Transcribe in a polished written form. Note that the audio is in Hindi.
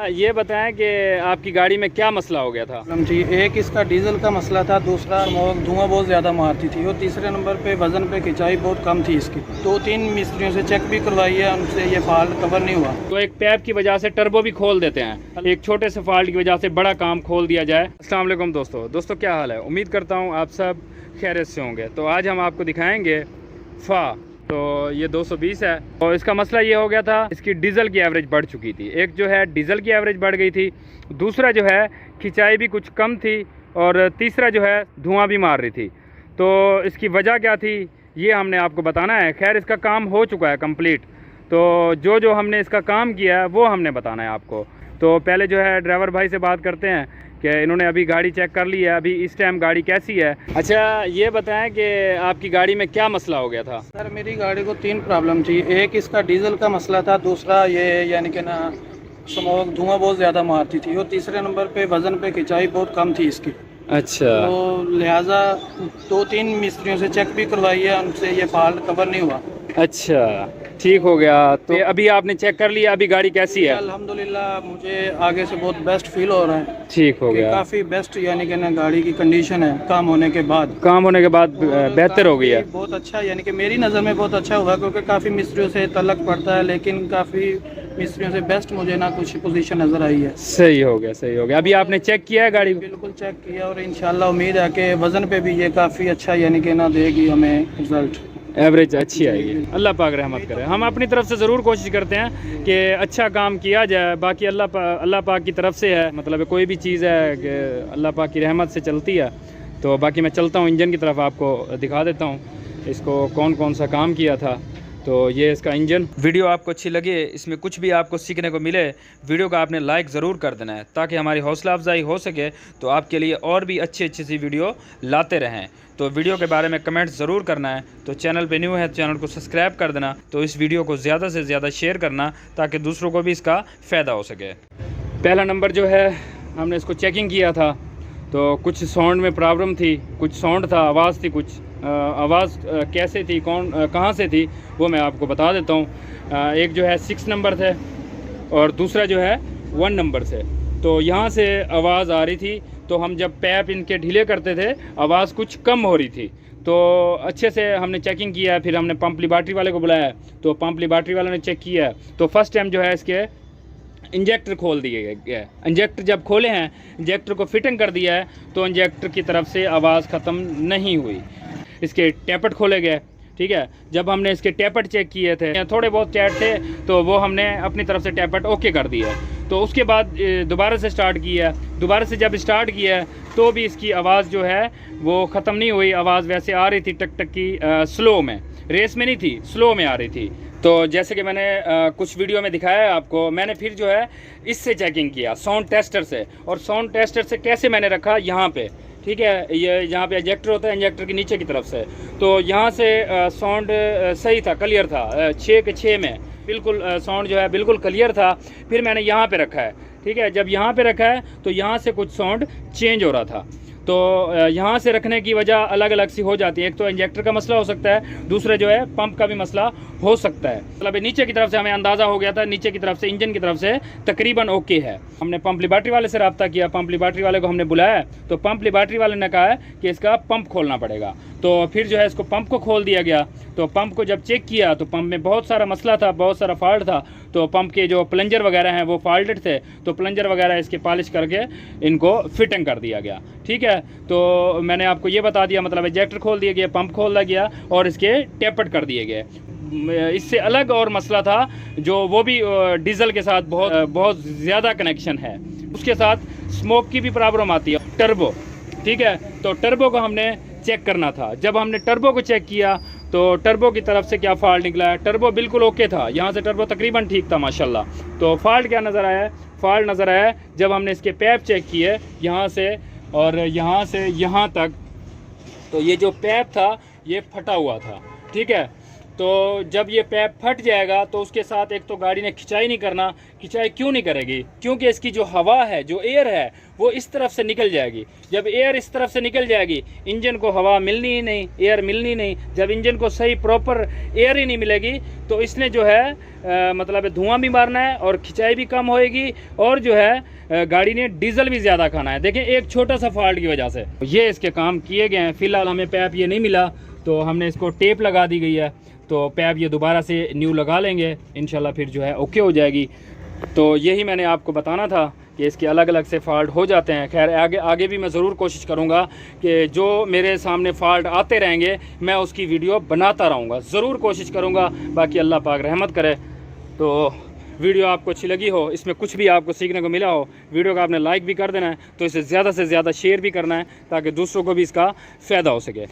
ये बताएं कि आपकी गाड़ी में क्या मसला हो गया था? जी, एक इसका डीजल का मसला था, दूसरा धुआं बहुत ज़्यादा मारती थी और तीसरे नंबर पे वज़न पे खिंचाई बहुत कम थी इसकी। 2-3 मिस्त्रियों से चेक भी करवाई है, उनसे ये फॉल्ट कवर नहीं हुआ। तो एक पैप की वजह से टर्बो भी खोल देते हैं, एक छोटे से फॉल्ट की वजह से बड़ा काम खोल दिया जाए। अस्सलाम वालेकुम दोस्तों क्या हाल है? उम्मीद करता हूँ आप सब खैरियत से होंगे। तो आज हम आपको दिखाएंगे फा। तो ये 220 है और इसका मसला ये हो गया था, इसकी डीज़ल की एवरेज बढ़ चुकी थी। एक जो है डीज़ल की एवरेज बढ़ गई थी, दूसरा जो है खिंचाई भी कुछ कम थी और तीसरा जो है धुआं भी मार रही थी। तो इसकी वजह क्या थी ये हमने आपको बताना है। खैर इसका काम हो चुका है कंप्लीट, तो जो हमने इसका काम किया है वो हमने बताना है आपको। तो पहले जो है ड्राइवर भाई से बात करते हैं कि इन्होंने अभी गाड़ी चेक कर ली है, अभी इस टाइम गाड़ी कैसी है। अच्छा ये बताएं कि आपकी गाड़ी में क्या मसला हो गया था? सर मेरी गाड़ी को 3 प्रॉब्लम थी। एक इसका डीजल का मसला था, दूसरा ये यानी कि ना स्मोक धुआं बहुत ज़्यादा मारती थी और तीसरे नंबर पे वज़न पे खिंचाई बहुत कम थी इसकी। अच्छा, तो लिहाजा 2-3 मिस्त्रियों से चेक भी करवाई है, उनसे ये फॉल्ट कवर नहीं हुआ। अच्छा ठीक हो गया। तो अभी आपने चेक कर लिया, अभी गाड़ी कैसी है? अल्हम्दुलिल्लाह मुझे आगे से बहुत बेस्ट फील हो रहा है। ठीक हो गया, काफ़ी बेस्ट यानी कि ना गाड़ी की कंडीशन है काम होने के बाद बेहतर हो गई है। बहुत अच्छा यानी कि मेरी नज़र में बहुत अच्छा हुआ, क्योंकि काफ़ी मिस्त्रियों से तलक पड़ता है, लेकिन काफ़ी मिस्त्रियों से बेस्ट मुझे ना कुछ पोजीशन नज़र आई है। सही हो गया। अभी आपने चेक किया है गाड़ी? बिल्कुल चेक किया और इंशाल्लाह उम्मीद है कि वज़न पे भी ये काफ़ी अच्छा यानी कि ना देगी हमें रिजल्ट, एवरेज अच्छी आएगी। अल्लाह पाक रहमत करे। हम अपनी तरफ से ज़रूर कोशिश करते हैं कि अच्छा काम किया जाए, बाकी अल्लाह पाक की तरफ से है। मतलब कोई भी चीज़ है कि अल्लाह पाक की रहमत से चलती है। तो बाकी मैं चलता हूँ इंजन की तरफ, आपको दिखा देता हूँ इसको कौन कौन सा काम किया था। तो ये इसका इंजन। वीडियो आपको अच्छी लगे, इसमें कुछ भी आपको सीखने को मिले, वीडियो को आपने लाइक ज़रूर कर देना है ताकि हमारी हौसला अफजाई हो सके, तो आपके लिए और भी अच्छी सी वीडियो लाते रहें। तो वीडियो के बारे में कमेंट ज़रूर करना है। तो चैनल पे न्यू है तो चैनल को सब्सक्राइब कर देना। तो इस वीडियो को ज़्यादा से ज़्यादा शेयर करना ताकि दूसरों को भी इसका फ़ायदा हो सके। पहला नंबर जो है हमने इसको चेकिंग किया था, तो कुछ साउंड में प्रॉब्लम थी, कुछ साउंड था, आवाज़ थी, कुछ आवाज़ कैसे थी, कहाँ से थी वो मैं आपको बता देता हूँ। एक जो है 6 नंबर थे और दूसरा जो है 1 नंबर से। तो यहाँ से आवाज़ आ रही थी, तो हम जब पैप इनके ढीले करते थे आवाज़ कुछ कम हो रही थी। तो अच्छे से हमने चेकिंग किया, फिर हमने पंप लिबार्ट्री वाले को बुलाया, तो पंप लिबार्ट्री वाले ने चेक किया। तो फर्स्ट टाइम जो है इसके इंजेक्टर खोल दिए गए। इंजेक्टर जब खोले हैं, इंजेक्टर को फिटिंग कर दिया है, तो इंजेक्टर की तरफ से आवाज़ ख़त्म नहीं हुई। इसके टैपट खोले गए, ठीक है। जब हमने इसके टैपट चेक किए थे, थोड़े बहुत टैट थे, तो वो हमने अपनी तरफ से टैपट ओके कर दिया। तो उसके बाद दोबारा से स्टार्ट किया। दोबारा से जब स्टार्ट किया तो भी इसकी आवाज़ जो है वो ख़त्म नहीं हुई। आवाज़ वैसे आ रही थी टक टक की, स्लो में, रेस में नहीं थी, स्लो में आ रही थी। तो जैसे कि मैंने कुछ वीडियो में दिखाया है आपको, मैंने फिर जो है इससे चेकिंग किया, साउंड टेस्टर से। और साउंड टेस्टर से कैसे मैंने रखा यहाँ पे, ठीक है, ये यहाँ पे इंजेक्टर होता है, इंजेक्टर के नीचे की तरफ से। तो यहाँ से साउंड सही था, क्लियर था, 6 के 6 में बिल्कुल साउंड जो है बिल्कुल क्लियर था। फिर मैंने यहाँ पे रखा है, ठीक है। जब यहाँ पे रखा है तो यहाँ से कुछ साउंड चेंज हो रहा था। तो यहाँ से रखने की वजह अलग अलग सी हो जाती है। एक तो इंजेक्टर का मसला हो सकता है, दूसरा जो है पंप का भी मसला हो सकता है। मतलब नीचे की तरफ से हमें अंदाज़ा हो गया था, नीचे की तरफ से इंजन की तरफ से तकरीबन ओके है। हमने पंप लिबार्ट्री वाले से रब्ता किया, पंप लिबार्ट्री वाले को हमने बुलाया, तो पंप लिबार्ट्री वाले ने कहा है कि इसका पंप खोलना पड़ेगा। तो फिर जो है इसको पंप को खोल दिया गया। तो पंप को जब चेक किया तो पंप में बहुत सारा मसला था, बहुत सारा फॉल्ट था। तो पंप के जो प्लंजर वगैरह हैं वो फॉल्टेड थे, तो प्लंजर वगैरह इसके पॉलिश करके इनको फिटिंग कर दिया गया, ठीक है। तो मैंने आपको ये बता दिया, मतलब इंजेक्टर खोल दिया गया, पंप खोल दिया गया और इसके टैपट कर दिए गए। इससे अलग और मसला था जो वो भी डीजल के साथ बहुत ज़्यादा कनेक्शन है, उसके साथ स्मोक की भी प्रॉब्लम आती है, टर्बो, ठीक है। तो टर्बो को हमने चेक करना था। जब हमने टर्बो को चेक किया तो टर्बो की तरफ से क्या फॉल्ट निकला है, टर्बो बिल्कुल ओके था, यहाँ से टर्बो तकरीबन ठीक था माशाल्लाह। तो फॉल्ट क्या नज़र आया है? फॉल्ट नज़र आया है जब हमने इसके पैप चेक किए यहाँ से और यहाँ से यहाँ तक, तो ये जो पैप था ये फटा हुआ था, ठीक है। तो जब ये पैप फट जाएगा तो उसके साथ एक तो गाड़ी ने खिंचाई नहीं करना। खिंचाई क्यों नहीं करेगी? क्योंकि इसकी जो हवा है, जो एयर है, वो इस तरफ से निकल जाएगी। जब एयर इस तरफ से निकल जाएगी, इंजन को हवा मिलनी ही नहीं, एयर मिलनी नहीं। जब इंजन को सही प्रॉपर एयर ही नहीं मिलेगी तो इसने जो है मतलब धुआं भी मारना है और खिंचाई भी कम होएगी, और जो है गाड़ी ने डीजल भी ज़्यादा खाना है। देखें, एक छोटा सा फॉल्ट की वजह से ये इसके काम किए गए हैं। फ़िलहाल हमें पैप ये नहीं मिला तो हमने इसको टेप लगा दी गई है, तो पैप ये दोबारा से न्यू लगा लेंगे इंशाल्लाह, फिर जो है ओके हो जाएगी। तो यही मैंने आपको बताना था कि इसके अलग अलग से फ़ॉल्ट हो जाते हैं। खैर आगे भी मैं ज़रूर कोशिश करूँगा कि जो मेरे सामने फ़ॉल्ट आते रहेंगे मैं उसकी वीडियो बनाता रहूँगा, ज़रूर कोशिश करूँगा। बाकी अल्लाह पाक रहमत करे। तो वीडियो आपको अच्छी लगी हो, इसमें कुछ भी आपको सीखने को मिला हो, वीडियो को आपने लाइक भी कर देना है, तो इसे ज़्यादा से ज़्यादा शेयर भी करना है ताकि दूसरों को भी इसका फ़ायदा हो सके।